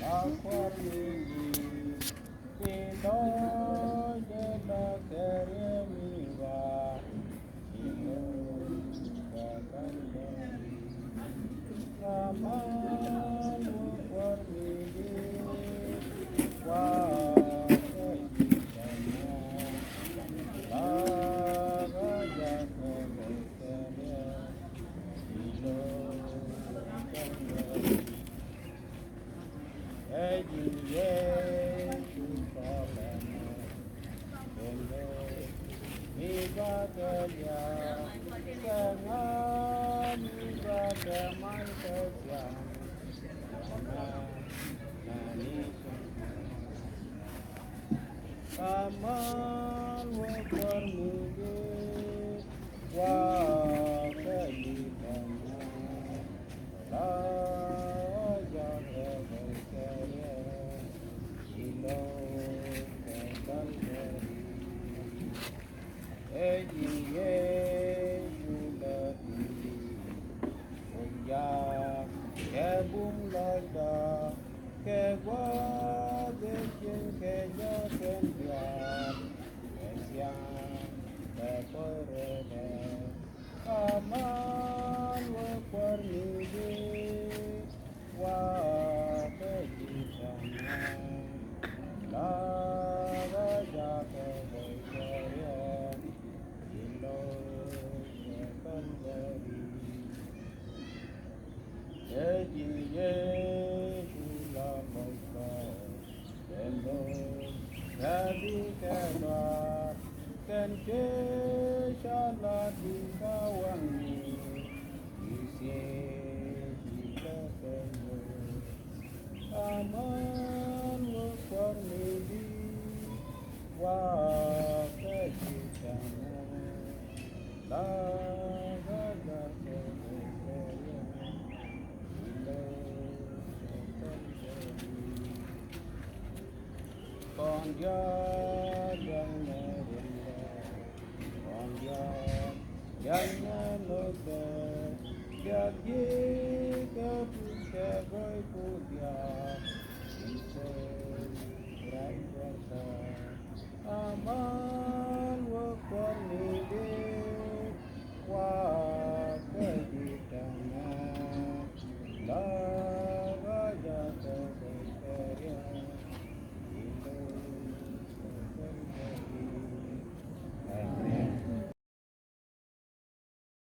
Akwarmini Pito Jela Keremiwa Ilo Kakandari Raman Akwarmini Wakajitanya Laraja Kebekanya Ilo Kakandari Ejiye Susalama Endo Mibagelya Kengan Mibagemai Kesyang Yana Nani Kamal Wakarmige Wakajitanya Raja Kebekaya Ilo Kakandari Ejiye Sulatili Oya Kebung Lada Kegwa Bekin Keja Kendian Kesyang Kepereda Aman Wakwarmige Wakajitanya Laraja Kebekaya Ilo Kakandari Ejiye Sulamaka Endo Kadi Kebar Kenke Shaladi Kawangi Isi Jika Kenyo Aman Wakwarmidi Wakajitanya Laraja Kebekaya Ilo Kakandari Konja yang merinda Konja yang menuda Jadi kepunya boy punya Bisa rakyata Aman wakon nide